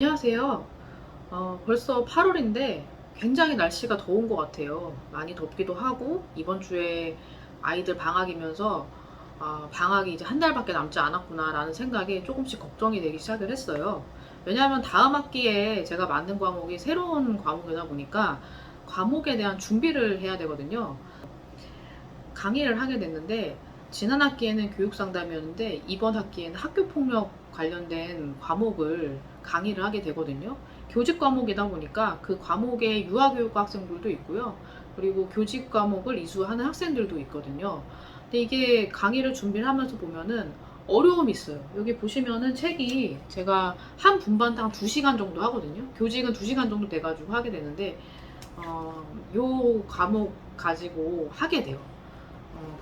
안녕하세요. 벌써 8월인데 굉장히 날씨가 더운 것 같아요. 많이 덥기도 하고 이번 주에 아이들 방학이면서 방학이 이제 한 달밖에 남지 않았구나라는 생각에 조금씩 걱정이 되기 시작을 했어요. 왜냐하면 다음 학기에 제가 맡는 과목이 새로운 과목이다 보니까 과목에 대한 준비를 해야 되거든요. 강의를 하게 됐는데 지난 학기에는 교육 상담이었는데 이번 학기에는 학교 폭력 관련된 과목을 강의를 하게 되거든요. 교직 과목이다 보니까 그 과목에 유아교육과 학생들도 있고요. 그리고 교직 과목을 이수하는 학생들도 있거든요. 근데 이게 강의를 준비를 하면서 보면은 어려움이 있어요. 여기 보시면은 책이 제가 한 분반당 2시간 정도 하거든요. 교직은 2시간 정도 돼가지고 하게 되는데 요 과목 가지고 하게 돼요.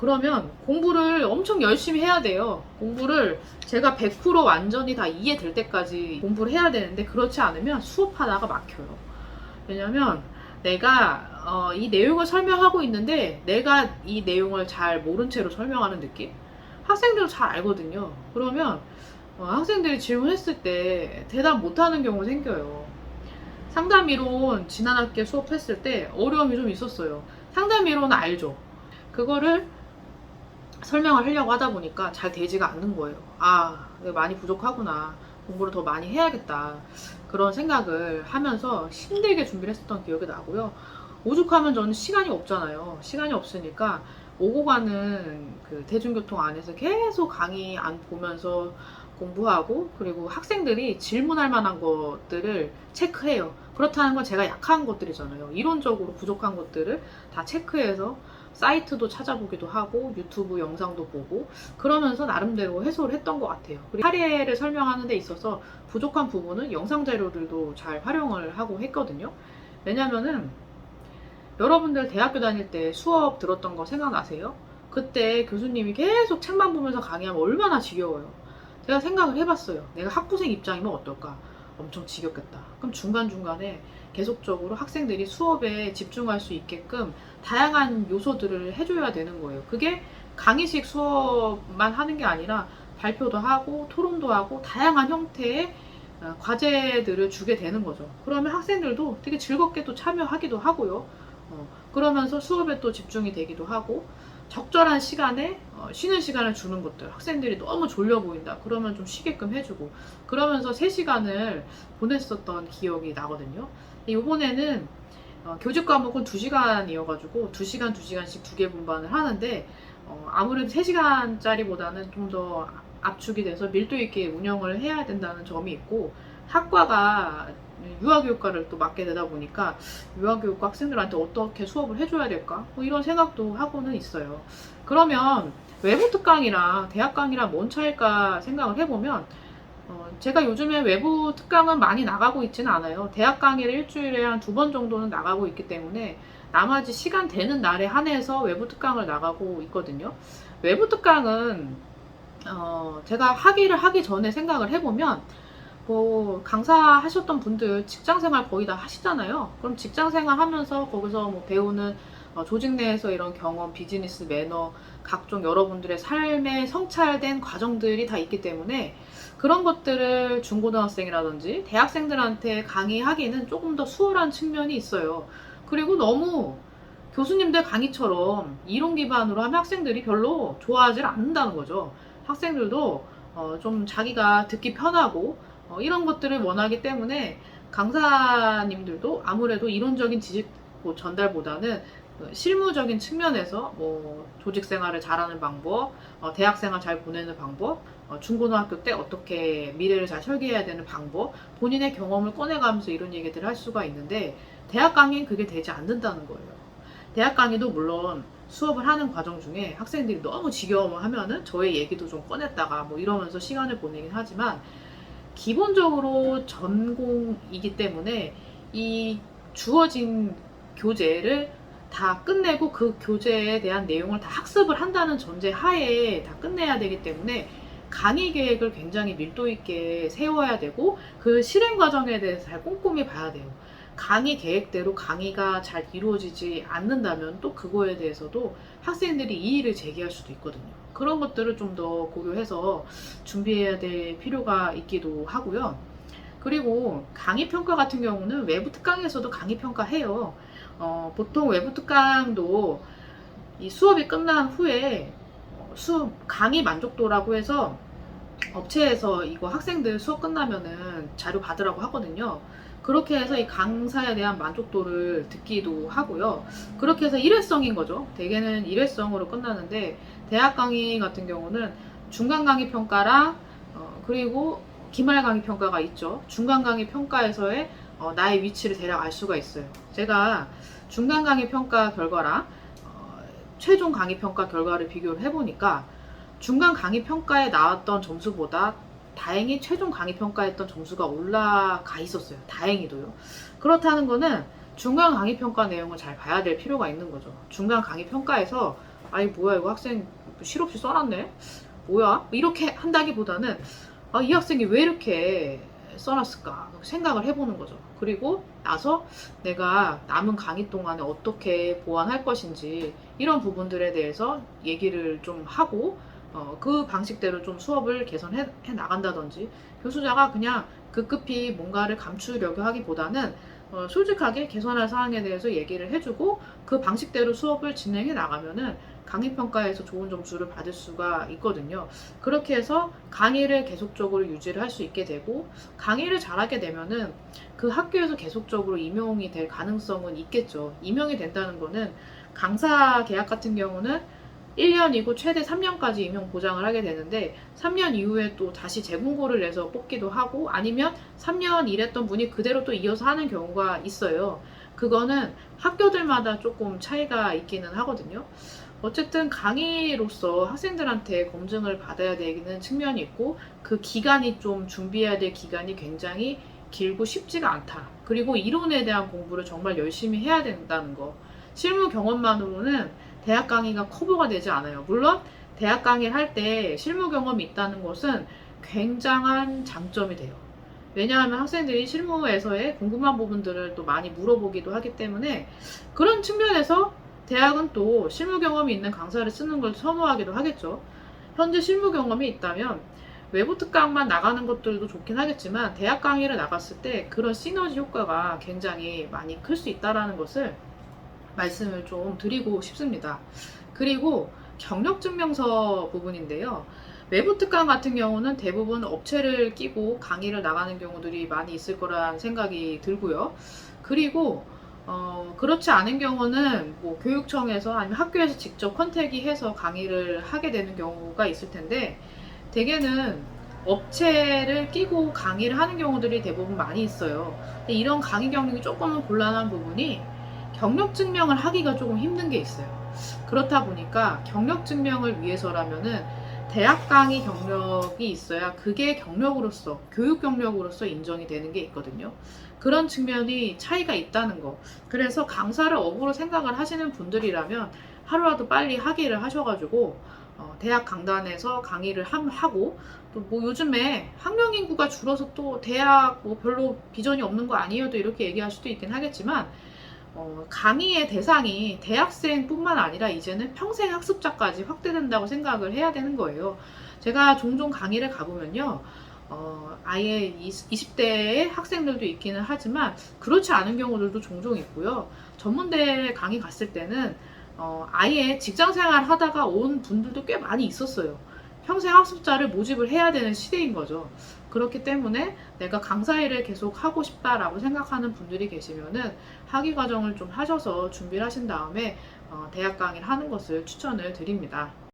그러면 공부를 엄청 열심히 해야 돼요. 공부를 제가 100% 완전히 다 이해될 때까지 공부를 해야 되는데 그렇지 않으면 수업하다가 막혀요. 왜냐면 내가 이 내용을 설명하고 있는데 내가 이 내용을 잘 모른 채로 설명하는 느낌? 학생들은 잘 알거든요. 그러면 학생들이 질문했을 때 대답 못하는 경우가 생겨요. 상담이론 지난 학기에 수업했을 때 어려움이 좀 있었어요. 상담이론은 알죠. 그거를 설명을 하려고 하다 보니까 잘 되지가 않는 거예요. 내가 많이 부족하구나. 공부를 더 많이 해야겠다. 그런 생각을 하면서 힘들게 준비를 했었던 기억이 나고요. 오죽하면 저는 시간이 없잖아요. 시간이 없으니까 오고 가는 그 대중교통 안에서 계속 강의 안 보면서 공부하고, 그리고 학생들이 질문할 만한 것들을 체크해요. 그렇다는 건 제가 약한 것들이잖아요. 이론적으로 부족한 것들을 다 체크해서 사이트도 찾아보기도 하고 유튜브 영상도 보고 그러면서 나름대로 해소를 했던 것 같아요. 그리고 사례를 설명하는 데 있어서 부족한 부분은 영상 자료들도 잘 활용을 하고 했거든요. 왜냐면은 여러분들 대학교 다닐 때 수업 들었던 거 생각나세요? 그때 교수님이 계속 책만 보면서 강의하면 얼마나 지겨워요. 제가 생각을 해봤어요. 내가 학부생 입장이면 어떨까? 엄청 지겹겠다. 그럼 중간중간에 계속적으로 학생들이 수업에 집중할 수 있게끔 다양한 요소들을 해줘야 되는 거예요. 그게 강의식 수업만 하는 게 아니라 발표도 하고 토론도 하고 다양한 형태의 과제들을 주게 되는 거죠. 그러면 학생들도 되게 즐겁게 또 참여하기도 하고요. 그러면서 수업에 또 집중이 되기도 하고 적절한 시간에 쉬는 시간을 주는 것들, 학생들이 너무 졸려 보인다 그러면 좀 쉬게끔 해주고 그러면서 3시간을 보냈었던 기억이 나거든요. 이번에는 교직 과목은 2시간이어가지고 2시간 2시간씩 2개 분반을 하는데 아무래도 3시간짜리보다는 좀 더 압축이 돼서 밀도 있게 운영을 해야 된다는 점이 있고, 학과가 유아교육과를 또 맡게 되다 보니까 유아교육과 학생들한테 어떻게 수업을 해줘야 될까? 뭐 이런 생각도 하고는 있어요. 그러면 외부 특강이랑 대학 강의랑 뭔 차이일까 생각을 해보면 제가 요즘에 외부 특강은 많이 나가고 있지는 않아요. 대학 강의를 일주일에 한 2번 정도는 나가고 있기 때문에 나머지 시간 되는 날에 한해서 외부 특강을 나가고 있거든요. 외부 특강은 제가 하기를 하기 전에 생각을 해보면 뭐 강사하셨던 분들 직장생활 거의 다 하시잖아요. 그럼 직장생활 하면서 거기서 뭐 배우는 조직 내에서 이런 경험, 비즈니스 매너, 각종 여러분들의 삶에 성찰된 과정들이 다 있기 때문에 그런 것들을 중고등학생이라든지 대학생들한테 강의하기는 조금 더 수월한 측면이 있어요. 그리고 너무 교수님들 강의처럼 이론 기반으로 하면 학생들이 별로 좋아하지 않는다는 거죠. 학생들도 좀 자기가 듣기 편하고 이런 것들을 원하기 때문에 강사님들도 아무래도 이론적인 지식 전달보다는 실무적인 측면에서 뭐 조직 생활을 잘하는 방법, 대학 생활 잘 보내는 방법, 중고등학교 때 어떻게 미래를 잘 설계해야 되는 방법, 본인의 경험을 꺼내가면서 이런 얘기들을 할 수가 있는데 대학 강의는 그게 되지 않는다는 거예요. 대학 강의도 물론 수업을 하는 과정 중에 학생들이 너무 지겨워하면은 저의 얘기도 좀 꺼냈다가 뭐 이러면서 시간을 보내긴 하지만 기본적으로 전공이기 때문에 이 주어진 교재를 다 끝내고 그 교재에 대한 내용을 다 학습을 한다는 전제 하에 다 끝내야 되기 때문에 강의 계획을 굉장히 밀도 있게 세워야 되고 그 실행 과정에 대해서 잘 꼼꼼히 봐야 돼요. 강의 계획대로 강의가 잘 이루어지지 않는다면 또 그거에 대해서도 학생들이 이의를 제기할 수도 있거든요. 그런 것들을 좀 더 고려해서 준비해야 될 필요가 있기도 하고요. 그리고 강의 평가 같은 경우는 외부 특강에서도 강의 평가해요. 보통 외부 특강도 이 수업이 끝난 후에 수업 강의 만족도라고 해서 업체에서 이거 학생들 수업 끝나면은 자료 받으라고 하거든요. 그렇게 해서 이 강사에 대한 만족도를 듣기도 하고요. 그렇게 해서 일회성인 거죠. 대개는 일회성으로 끝나는데, 대학 강의 같은 경우는 중간 강의 평가랑 그리고 기말 강의 평가가 있죠. 중간 강의 평가에서의 나의 위치를 대략 알 수가 있어요. 제가 중간 강의 평가 결과랑 최종 강의 평가 결과를 비교를 해보니까 중간 강의 평가에 나왔던 점수보다 다행히 최종 강의 평가했던 점수가 올라가 있었어요. 다행히도요. 그렇다는 거는 중간 강의 평가 내용을 잘 봐야 될 필요가 있는 거죠. 중간 강의 평가에서 아니 뭐야 이거 학생 실없이 써놨네? 뭐야? 이렇게 한다기보다는 이 학생이 왜 이렇게 써놨을까 생각을 해보는 거죠. 그리고 나서 내가 남은 강의 동안에 어떻게 보완할 것인지 이런 부분들에 대해서 얘기를 좀 하고 그 방식대로 좀 수업을 개선해 나간다든지, 교수자가 그냥 급급히 뭔가를 감추려고 하기보다는 솔직하게 개선할 사항에 대해서 얘기를 해주고 그 방식대로 수업을 진행해 나가면은 강의평가에서 좋은 점수를 받을 수가 있거든요. 그렇게 해서 강의를 계속적으로 유지를 할 수 있게 되고, 강의를 잘하게 되면은 그 학교에서 계속적으로 임용이 될 가능성은 있겠죠. 임용이 된다는 거는 강사 계약 같은 경우는 1년이고 최대 3년까지 임용 보장을 하게 되는데, 3년 이후에 또 다시 재공고를 내서 뽑기도 하고, 아니면 3년 일했던 분이 그대로 또 이어서 하는 경우가 있어요. 그거는 학교들마다 조금 차이가 있기는 하거든요. 어쨌든 강의로서 학생들한테 검증을 받아야 되는 측면이 있고, 그 기간이 좀 준비해야 될 기간이 굉장히 길고 쉽지가 않다. 그리고 이론에 대한 공부를 정말 열심히 해야 된다는 거. 실무 경험만으로는 대학 강의가 커버가 되지 않아요. 물론 대학 강의를 할 때 실무 경험이 있다는 것은 굉장한 장점이 돼요. 왜냐하면 학생들이 실무에서의 궁금한 부분들을 또 많이 물어보기도 하기 때문에, 그런 측면에서 대학은 또 실무 경험이 있는 강사를 쓰는 걸 선호하기도 하겠죠. 현재 실무 경험이 있다면 외부 특강만 나가는 것들도 좋긴 하겠지만, 대학 강의를 나갔을 때 그런 시너지 효과가 굉장히 많이 클 수 있다는 것을 말씀을 좀 드리고 싶습니다. 그리고 경력증명서 부분인데요. 외부 특강 같은 경우는 대부분 업체를 끼고 강의를 나가는 경우들이 많이 있을 거란 생각이 들고요. 그리고 그렇지 않은 경우는 뭐 교육청에서 아니면 학교에서 직접 컨택이 해서 강의를 하게 되는 경우가 있을 텐데, 대개는 업체를 끼고 강의를 하는 경우들이 대부분 많이 있어요. 근데 이런 강의 경력이 조금은 곤란한 부분이 경력 증명을 하기가 조금 힘든 게 있어요. 그렇다 보니까 경력 증명을 위해서라면은 대학 강의 경력이 있어야 그게 경력으로서, 교육 경력으로서 인정이 되는 게 있거든요. 그런 측면이 차이가 있다는 거. 그래서 강사를 업으로 생각을 하시는 분들이라면 하루라도 빨리 학위를 하셔가지고 대학 강단에서 강의를 하고, 또 뭐 요즘에 학령 인구가 줄어서 또 대학 뭐 별로 비전이 없는 거 아니에요? 또 이렇게 얘기할 수도 있긴 하겠지만, 강의의 대상이 대학생뿐만 아니라 이제는 평생 학습자까지 확대된다고 생각을 해야 되는 거예요. 제가 종종 강의를 가보면요. 아예 20대의 학생들도 있기는 하지만 그렇지 않은 경우들도 종종 있고요. 전문대 강의 갔을 때는 아예 직장 생활 하다가 온 분들도 꽤 많이 있었어요. 평생 학습자를 모집을 해야 되는 시대인 거죠. 그렇기 때문에 내가 강사 일을 계속 하고 싶다라고 생각하는 분들이 계시면은 학위 과정을 좀 하셔서 준비를 하신 다음에 대학 강의를 하는 것을 추천을 드립니다.